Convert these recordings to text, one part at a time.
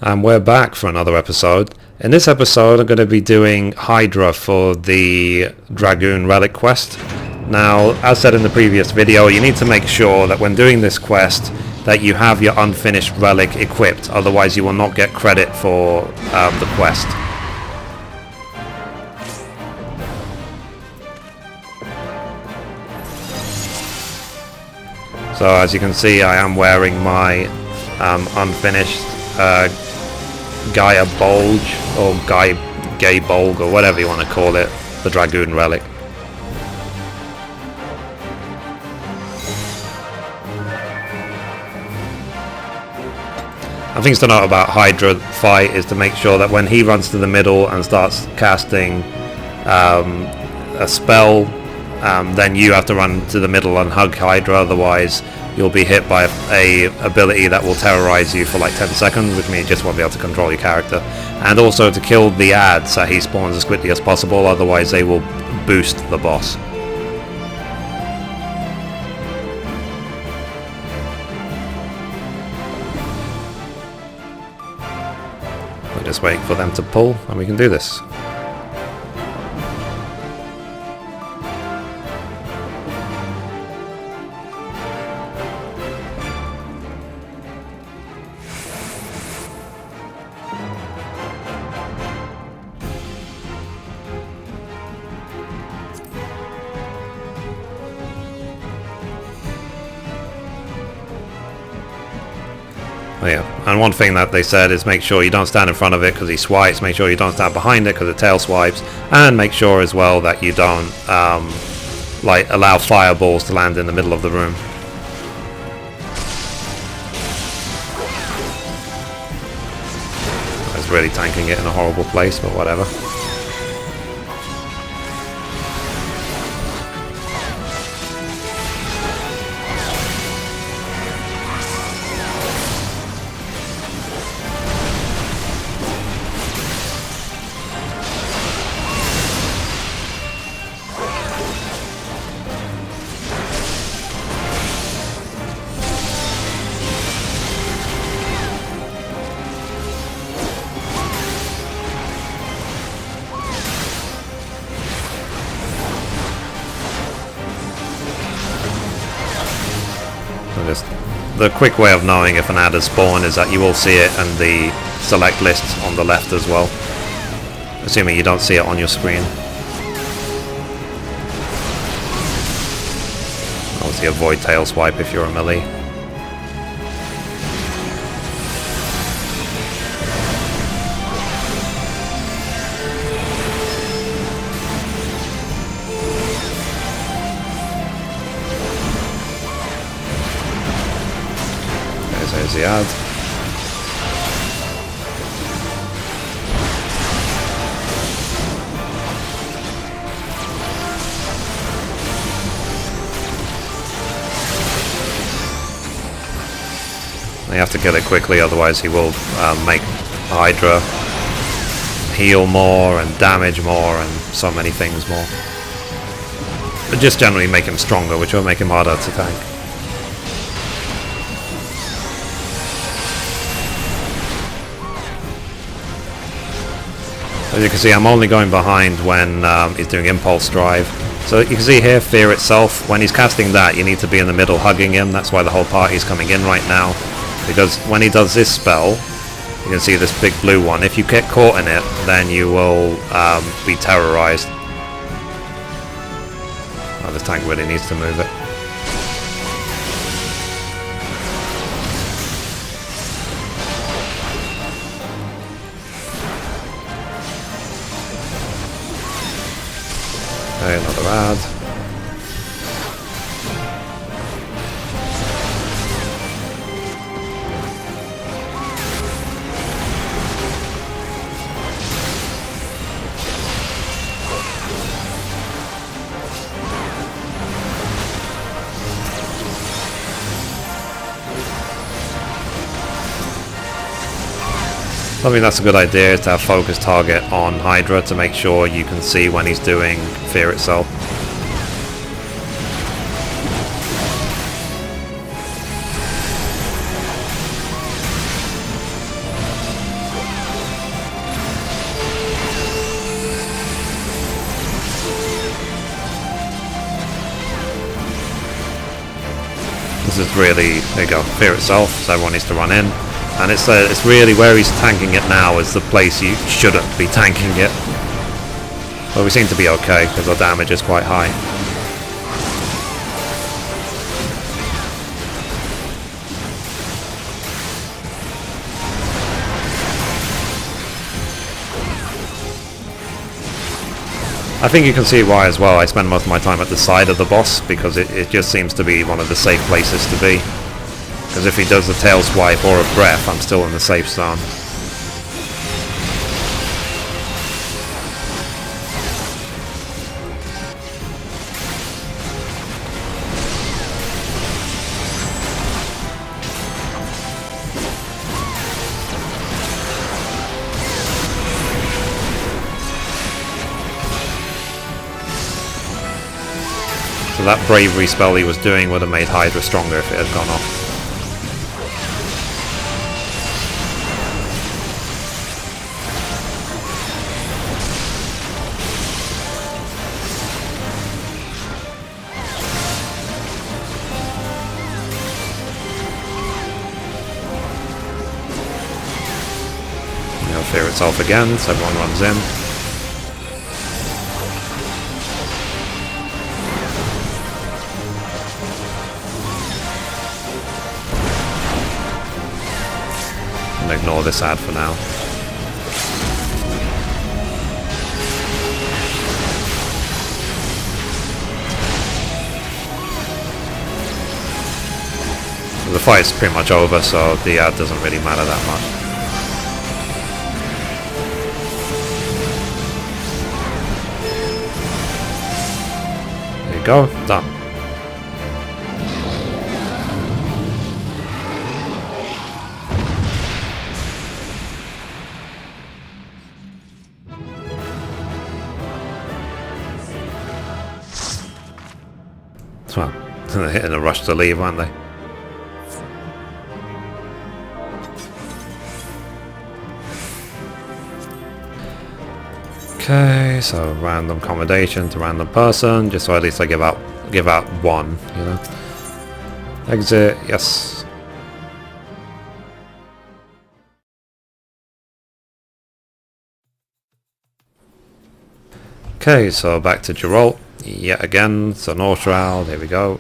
And we're back for another episode. In this episode I'm going to be doing Hydra for the Dragoon relic quest. Now, as said in the previous video, you need to make sure that when doing this quest that you have your unfinished relic equipped, otherwise you will not get credit for the quest. So as you can see, I am wearing my unfinished Gaia Bulge, or Gay Bulg, or whatever you want to call it, the Dragoon relic. And things to note about Hydra fight is to make sure that when he runs to the middle and starts casting a spell, then you have to run to the middle and hug Hydra, otherwise you'll be hit by a ability that will terrorize you for like 10 seconds, which means you just won't be able to control your character. And also to kill the ads that he spawns as quickly as possible, otherwise they will boost the boss. We're just waiting for them to pull and we can do this. Oh yeah, and one thing that they said is make sure you don't stand in front of it because he swipes, make sure you don't stand behind it because it tail swipes, and make sure as well that you don't like allow fireballs to land in the middle of the room. I was really tanking it in a horrible place, but whatever. The quick way of knowing if an ad has spawned is that you will see it in the select list on the left as well, assuming you don't see it on your screen. Obviously avoid tail swipe if you're a melee. There's the ad. You have to kill it quickly, otherwise he will make Hydra heal more and damage more and so many things more. But just generally make him stronger, which will make him harder to tank. As you can see, I'm only going behind when he's doing Impulse Drive. So you can see here, Fear itself, when he's casting that, you need to be in the middle hugging him. That's why the whole party's coming in right now. Because when he does this spell, you can see this big blue one. If you get caught in it, then you will be terrorized. Oh, this tank really needs to move it. Okay, another ad. I mean, that's a good idea, to have focus target on Hydra to make sure you can see when he's doing Fear itself. is really, there you go, Fear itself, so everyone needs to run in. And it's really where he's tanking it now is the place you shouldn't be tanking it. But we seem to be okay because our damage is quite high. I think you can see why as well. I spend most of my time at the side of the boss because it just seems to be one of the safe places to be. Because if he does the tail swipe or a breath, I'm still in the safe zone. So that bravery spell he was doing would have made Hydra stronger if it had gone off. It'll fear itself again, so everyone runs in. Ignore this ad for now. The fight's pretty much over, so the ad doesn't really matter that much. There you go, done. Well, they're in a rush to leave, aren't they? Okay, so random accommodation to random person, just so at least I give out one, you know. Exit, yes. Okay, so back to Geralt. Yet again, so Northral, there we go.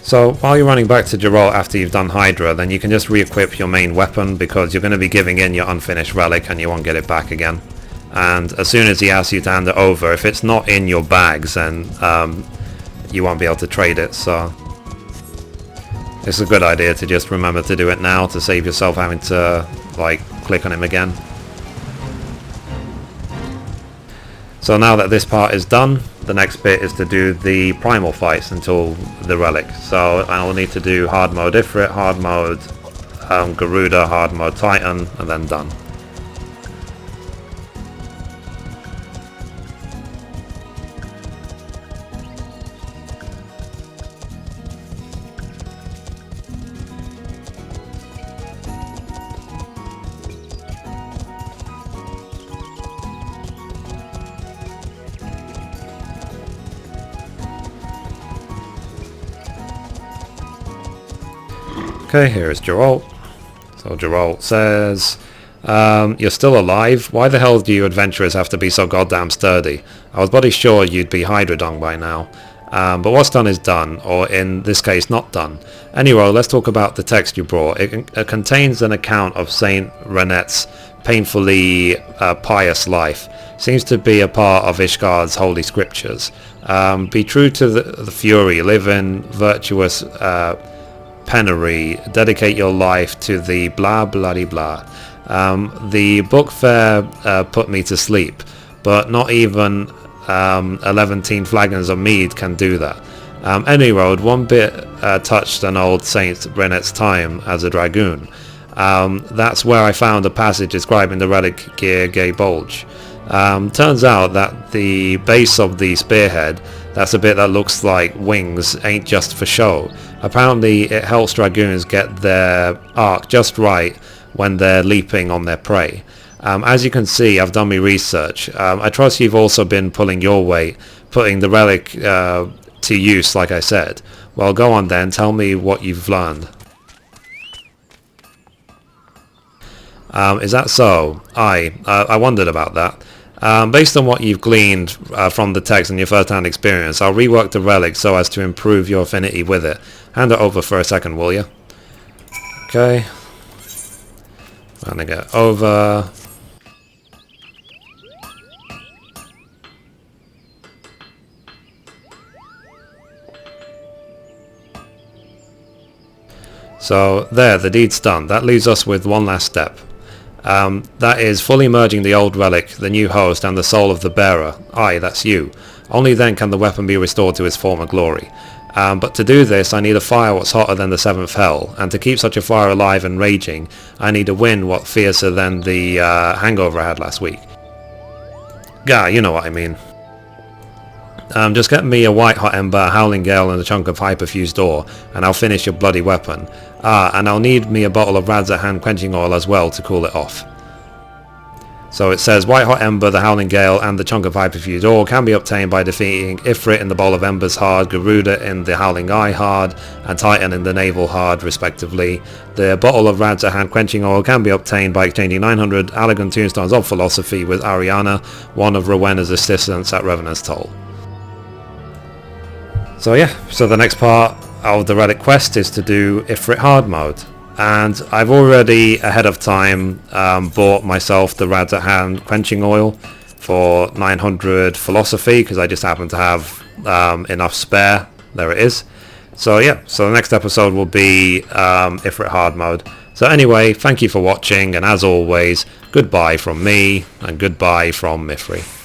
So while you're running back to Geralt after you've done Hydra, then you can just re-equip your main weapon because you're going to be giving in your unfinished relic and you won't get it back again. And as soon as he asks you to hand it over, if it's not in your bags, then you won't be able to trade it. So it's a good idea to just remember to do it now to save yourself having to like click on him again. So now that this part is done, the next bit is to do the primal fights until the relic. So I'll need to do hard mode Ifrit, hard mode Garuda, hard mode Titan, and then done. Okay, here is Geralt. So Geralt says, you're still alive? Why the hell do you adventurers have to be so goddamn sturdy? I was bloody sure you'd be Hydra dung by now. But what's done is done, or in this case not done. Anyway, let's talk about the text you brought. It contains an account of Saint Renette's painfully pious life. Seems to be a part of Ishgard's holy scriptures. Be true to the fury, live in virtuous penury, dedicate your life to the blah bloody blah. The book fair put me to sleep, but not even 11 flagons of mead can do that. Any road, one bit touched an old Saint Renette's time as a Dragoon. That's where I found a passage describing the relic gear Gay Bulge. Turns out that the base of the spearhead, that's a bit that looks like wings, ain't just for show. Apparently it helps Dragoons get their arc just right when they're leaping on their prey. As you can see, I've done my research. I trust you've also been pulling your weight, putting the relic to use like I said. Well, go on then, tell me what you've learned. Is that so? I wondered about that. Based on what you've gleaned from the text and your first-hand experience, I'll rework the relic so as to improve your affinity with it. Hand it over for a second, will you? Okay. I'm gonna get over. So there, the deed's done. That leaves us with one last step. That is fully merging the old relic, the new host, and the soul of the bearer. Aye, that's you. Only then can the weapon be restored to its former glory. But to do this, I need a fire what's hotter than the seventh hell, and to keep such a fire alive and raging, I need a wind what fiercer than the hangover I had last week. Gah, you know what I mean. Just get me a white hot ember, a howling gale, and a chunk of hyperfused ore, and I'll finish your bloody weapon. And I'll need me a bottle of Radza hand quenching oil as well to cool it off. So it says white hot ember, the howling gale, and the chunk of hyperfused ore can be obtained by defeating Ifrit in the bowl of embers hard, Garuda in the howling eye hard, and Titan in the navel hard, respectively. The bottle of Radza hand quenching oil can be obtained by exchanging 900 Allegan tombstones of philosophy with Ariana, one of Rowena's assistants at Revenant's Toll. So yeah, so the next part of the relic quest is to do Ifrit hard mode, and I've already ahead of time bought myself the Radza hand quenching oil for 900 philosophy because I just happen to have enough spare. There it is. So yeah, so the next episode will be Ifrit hard mode. So anyway, thank you for watching, and as always, goodbye from me and goodbye from Mithrie.